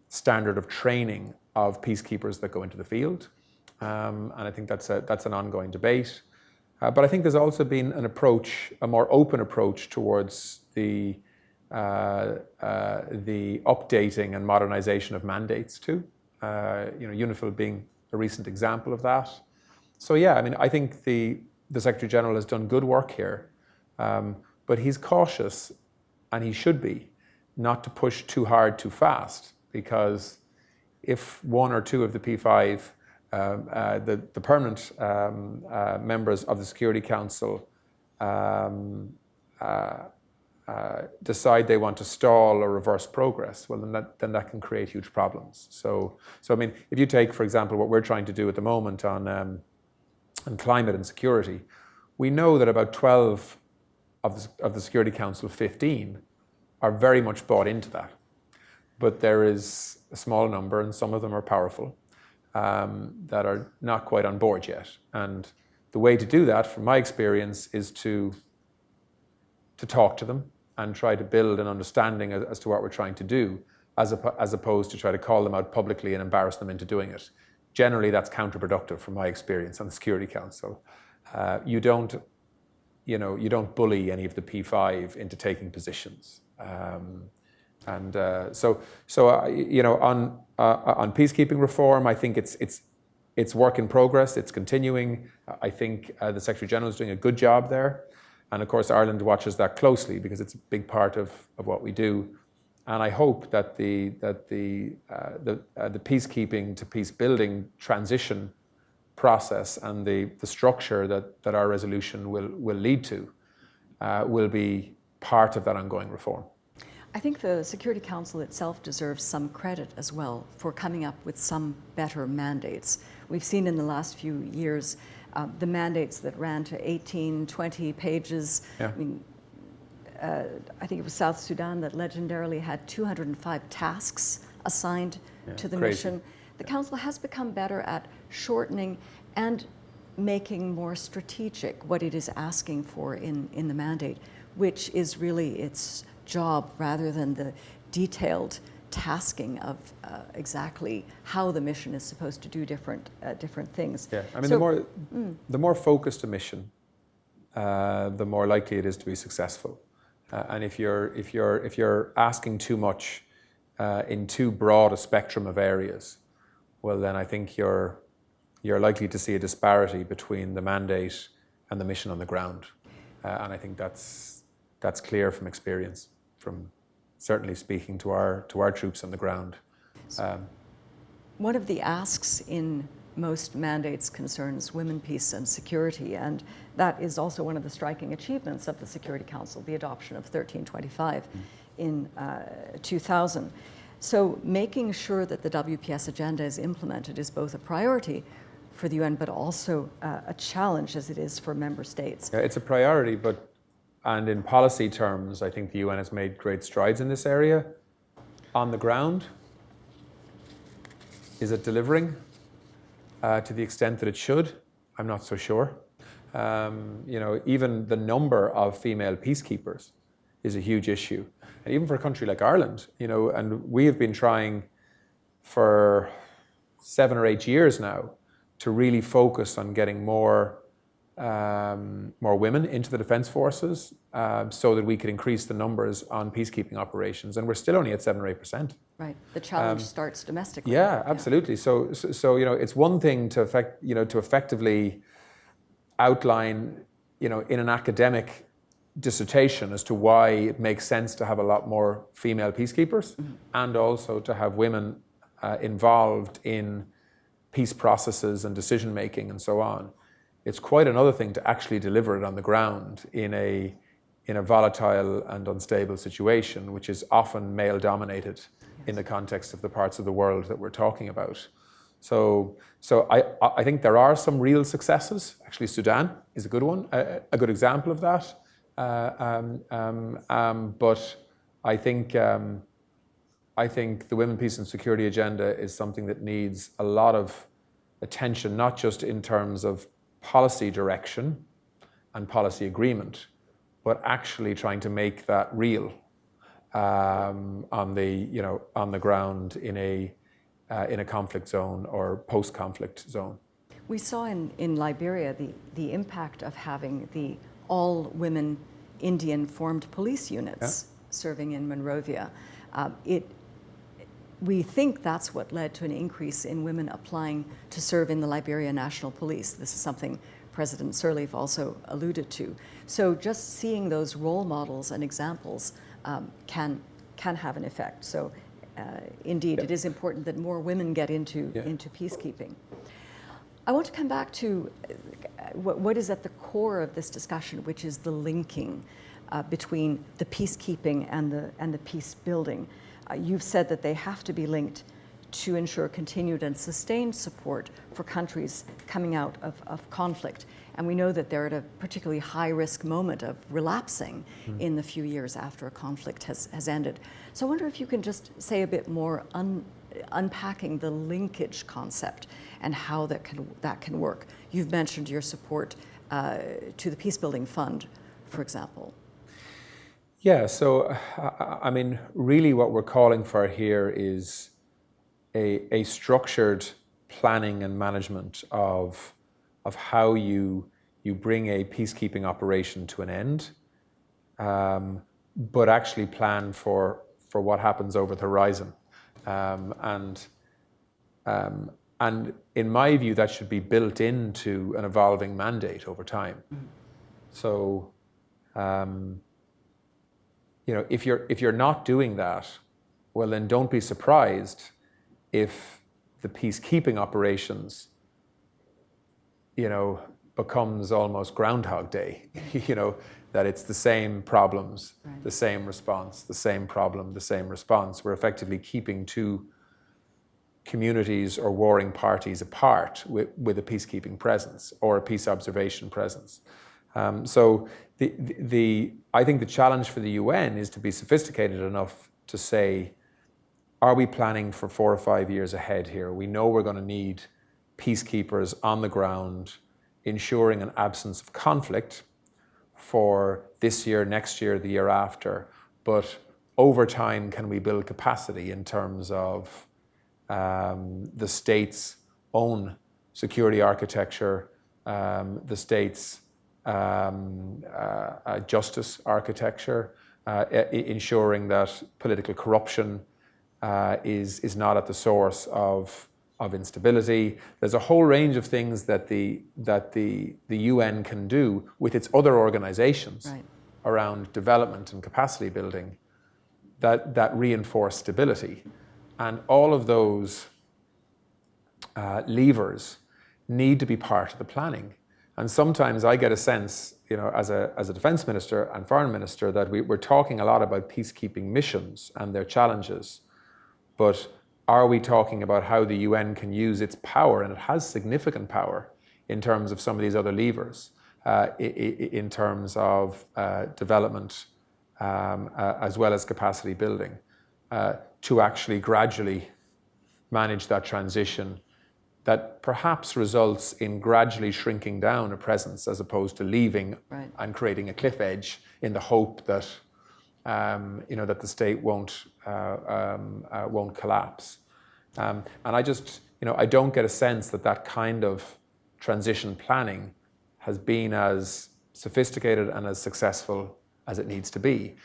standard of training of peacekeepers that go into the field. And I think that's an ongoing debate. But I think there's also been a more open approach towards the updating and modernization of mandates too. UNIFIL being a recent example of that. So yeah, I mean, I think the Secretary General has done good work here, but he's cautious, and he should be, not to push too hard too fast, because if one or two of the P5, the permanent members of the Security Council decide they want to stall or reverse progress, well, then that can create huge problems. So I mean, if you take, for example, what we're trying to do at the moment on climate and security, we know that about 12 of the Security Council 15 are very much bought into that. But there is a small number, and some of them are powerful, that are not quite on board yet. And the way to do that, from my experience, is to talk to them and try to build an understanding as to what we're trying to do, as opposed to try to call them out publicly and embarrass them into doing it. Generally, that's counterproductive from my experience on the Security Council. You don't bully any of the P5 into taking positions. On peacekeeping reform, I think it's work in progress. It's continuing. I think the Secretary General is doing a good job there, and of course Ireland watches that closely because it's a big part of what we do. And I hope that the peacekeeping to peace building transition process and the structure that our resolution will lead to will be part of that ongoing reform. I think the Security Council itself deserves some credit as well for coming up with some better mandates. We've seen in the last few years the mandates that ran to 18, 20 pages. Yeah. I mean, I think it was South Sudan that legendarily had 205 tasks assigned to the mission. The Council has become better at shortening and making more strategic what it is asking for in the mandate, which is really its job rather than the detailed tasking of exactly how the mission is supposed to do different things. Yeah, I mean, the more focused a mission, the more likely it is to be successful. And if you're asking too much in too broad a spectrum of areas, well then I think you're likely to see a disparity between the mandate and the mission on the ground. And I think that's clear from experience, from certainly speaking to our troops on the ground. One of the asks in most mandates concerns women, peace, and security, and that is also one of the striking achievements of the Security Council, the adoption of 1325 in 2000. So making sure that the WPS agenda is implemented is both a priority for the UN, but also a challenge as it is for member states. Yeah, it's a priority, and in policy terms, I think the UN has made great strides in this area. On the ground, is it delivering to the extent that it should? I'm not so sure. Even the number of female peacekeepers is a huge issue. And even for a country like Ireland, and we have been trying for 7 or 8 years now to really focus on getting more women into the defence forces so that we could increase the numbers on peacekeeping operations. And we're still only at 7 or 8%. Right. The challenge starts domestically. Yeah, absolutely. So it's one thing to effectively outline, in an academic dissertation as to why it makes sense to have a lot more female peacekeepers, and also to have women involved in peace processes and decision making and so on. It's quite another thing to actually deliver it on the ground in a volatile and unstable situation, which is often male dominated in the context of the parts of the world that we're talking about. So I think there are some real successes. Actually, Sudan is a good one, a good example of that. But I think the Women, Peace and Security agenda is something that needs a lot of attention, not just in terms of policy direction and policy agreement, but actually trying to make that real on the ground in a conflict zone or post-conflict zone. We saw in Liberia the impact of having the all-women Indian formed police units serving in Monrovia. We think that's what led to an increase in women applying to serve in the Liberia National Police. This is something President Sirleaf also alluded to. So just seeing those role models and examples can have an effect. So indeed, it is important that more women get into peacekeeping. I want to come back to what is at the core of this discussion, which is the linking between the peacekeeping and the peace building. You've said that they have to be linked to ensure continued and sustained support for countries coming out of conflict. And we know that they're at a particularly high-risk moment of relapsing in the few years after a conflict has ended. So I wonder if you can just say a bit more unpacking the linkage concept and how that can work. You've mentioned your support to the Peacebuilding Fund, for example. Yeah, so I mean, really what we're calling for here is a structured planning and management of how you bring a peacekeeping operation to an end, but actually plan for what happens over the horizon. And in my view, that should be built into an evolving mandate over time. So, if you're not doing that, well, then don't be surprised if the peacekeeping operations, becomes almost Groundhog Day. That it's the same problems, the same response, the same problem, the same response. We're effectively keeping two communities or warring parties apart with a peacekeeping presence or a peace observation presence. So I think the challenge for the UN is to be sophisticated enough to say, are we planning for 4 or 5 years ahead here? We know we're going to need peacekeepers on the ground, ensuring an absence of conflict for this year, next year, the year after. But over time, can we build capacity in terms of the state's own security architecture, the state's justice architecture, ensuring that political corruption is not at the source of of instability. There's a whole range of things that the UN can do with its other organizations Right. around development and capacity building that reinforce stability. And all of those levers need to be part of the planning. And sometimes I get a sense, as a defense minister and foreign minister, that we're talking a lot about peacekeeping missions and their challenges. But are we talking about how the UN can use its power, and it has significant power in terms of some of these other levers, in terms of development as well as capacity building, to actually gradually manage that transition that perhaps results in gradually shrinking down a presence as opposed to leaving Right. and creating a cliff edge in the hope that that the state won't collapse. And I just, I don't get a sense that kind of transition planning has been as sophisticated and as successful as it needs to be.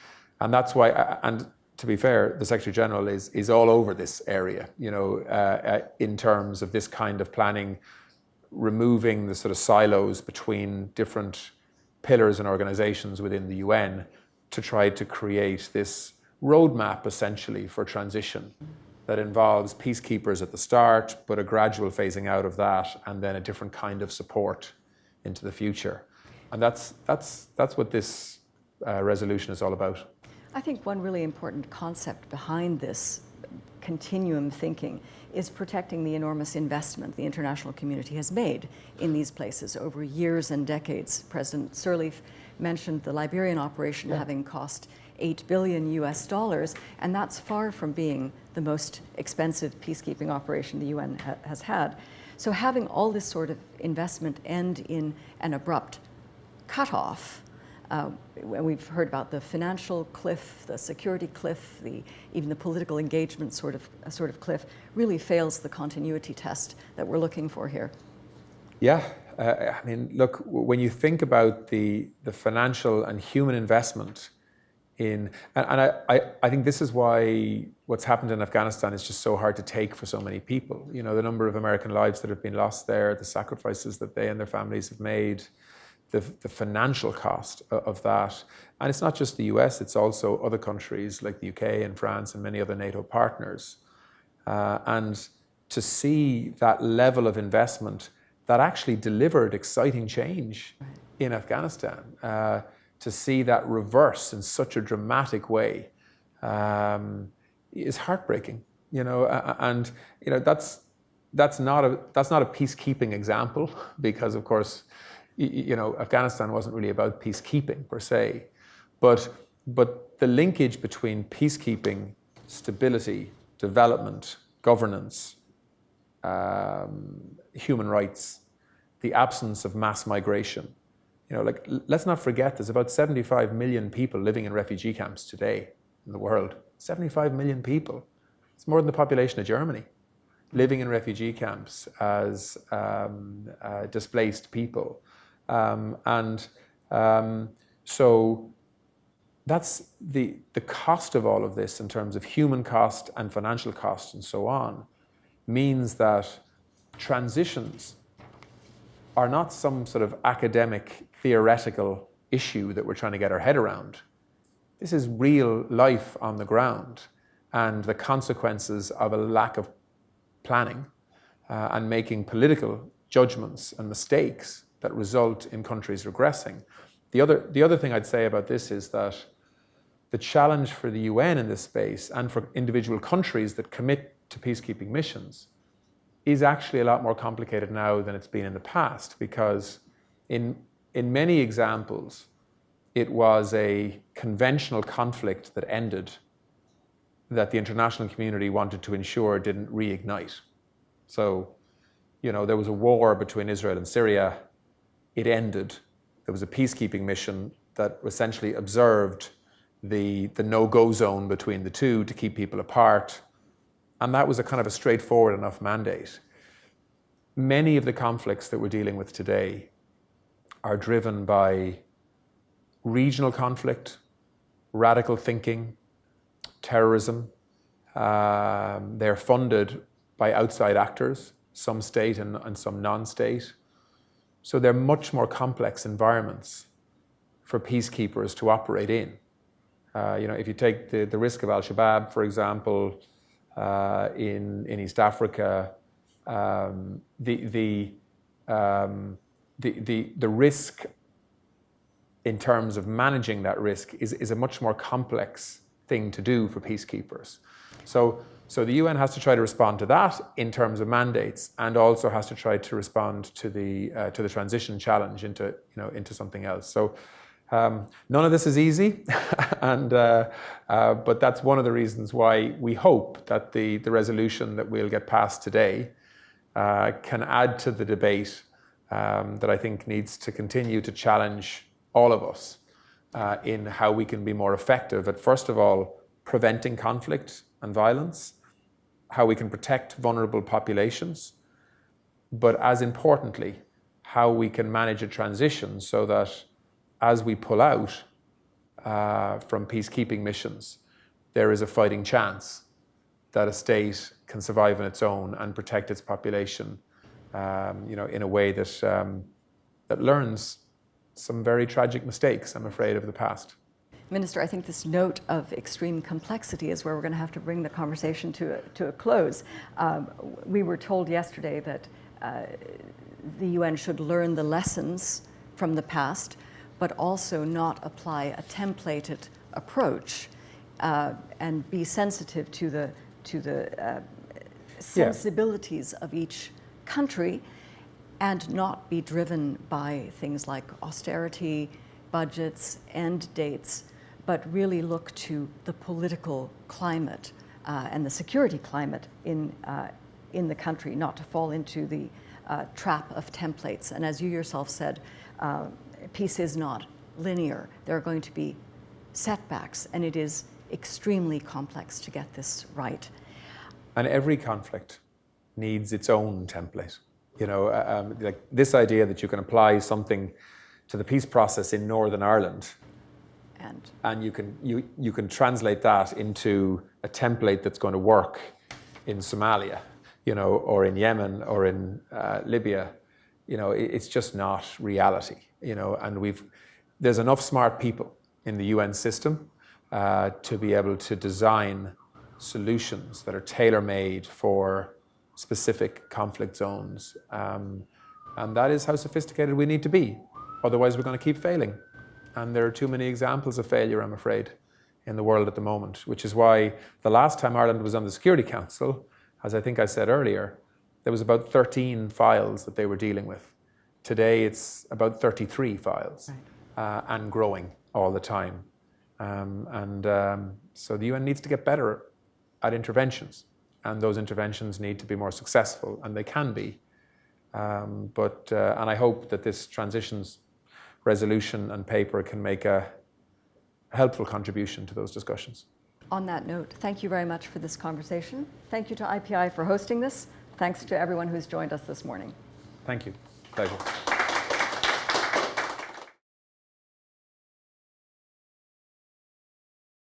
And that's why, and to be fair, the Secretary General is all over this area, in terms of this kind of planning, removing the sort of silos between different pillars and organizations within the UN to try to create this roadmap essentially for transition that involves peacekeepers at the start, but a gradual phasing out of that, and then a different kind of support into the future. And that's what this resolution is all about. I think one really important concept behind this continuum thinking is protecting the enormous investment the international community has made in these places over years and decades. President Sirleaf mentioned the Liberian operation having cost $8 billion US, and that's far from being the most expensive peacekeeping operation the UN has had. So having all this sort of investment end in an abrupt cutoff, we've heard about the financial cliff, the security cliff, even the political engagement sort of cliff, really fails the continuity test that we're looking for here. Yeah, I mean, look, when you think about the financial and human investment in, and I think this is why what's happened in Afghanistan is just so hard to take for so many people. The number of American lives that have been lost there, the sacrifices that they and their families have made, the financial cost of that. And it's not just the US, it's also other countries like the UK and France and many other NATO partners. And to see that level of investment that actually delivered exciting change in Afghanistan, to see that reverse in such a dramatic way is heartbreaking. And that's not a peacekeeping example, because of course, Afghanistan wasn't really about peacekeeping per se, but the linkage between peacekeeping, stability, development, governance, human rights, the absence of mass migration. Let's not forget there's about 75 million people living in refugee camps today in the world. 75 million people. It's more than the population of Germany living in refugee camps as displaced people. So that's the cost of all of this in terms of human cost and financial cost and so on, means that transitions are not some sort of academic, theoretical issue that we're trying to get our head around. This is real life on the ground, and the consequences of a lack of planning and making political judgments and mistakes that result in countries regressing. The other thing I'd say about this is that the challenge for the UN in this space, and for individual countries that commit to peacekeeping missions, is actually a lot more complicated now than it's been in the past, because in many examples, it was a conventional conflict that ended, that the international community wanted to ensure didn't reignite. So, there was a war between Israel and Syria. It ended. There was a peacekeeping mission that essentially observed the no-go zone between the two to keep people apart. And that was a kind of a straightforward enough mandate. Many of the conflicts that we're dealing with today are driven by regional conflict, radical thinking, terrorism. They're funded by outside actors, some state and some non-state. So they're much more complex environments for peacekeepers to operate in. If you take the risk of Al-Shabaab, for example, in East Africa, the risk in terms of managing that risk is a much more complex thing to do for peacekeepers. So the UN has to try to respond to that in terms of mandates, and also has to try to respond to the transition challenge into something else. So none of this is easy, but that's one of the reasons why we hope that the resolution that we'll get passed today can add to the debate that I think needs to continue to challenge all of us in how we can be more effective at, first of all, preventing conflict and violence, how we can protect vulnerable populations, but as importantly, how we can manage a transition so that as we pull out from peacekeeping missions, there is a fighting chance that a state can survive on its own and protect its population, in a way that learns some very tragic mistakes, I'm afraid, of the past. Minister, I think this note of extreme complexity is where we're going to have to bring the conversation to a close. We were told yesterday that the UN should learn the lessons from the past, but also not apply a templated approach and be sensitive to the sensibilities of each country, and not be driven by things like austerity, budgets, end dates, but really look to the political climate and the security climate in the country, not to fall into the trap of templates. And as you yourself said, peace is not linear. There are going to be setbacks, and it is extremely complex to get this right. And every conflict needs its own template. Like this idea that you can apply something to the peace process in Northern Ireland, and you can translate that into a template that's going to work in Somalia, or in Yemen, or in Libya. It's just not reality. And there's enough smart people in the UN system to be able to design solutions that are tailor-made for specific conflict zones. And that is how sophisticated we need to be. Otherwise, we're going to keep failing. And there are too many examples of failure, I'm afraid, in the world at the moment, which is why the last time Ireland was on the Security Council, as I think I said earlier, there was about 13 files that they were dealing with. Today, it's about 33 files, and growing all the time. So the UN needs to get better at interventions, and those interventions need to be more successful, and they can be. And I hope that this transitions resolution and paper can make a helpful contribution to those discussions. On that note, thank you very much for this conversation. Thank you to IPI for hosting this. Thanks to everyone who's joined us this morning. Thank you. Pleasure.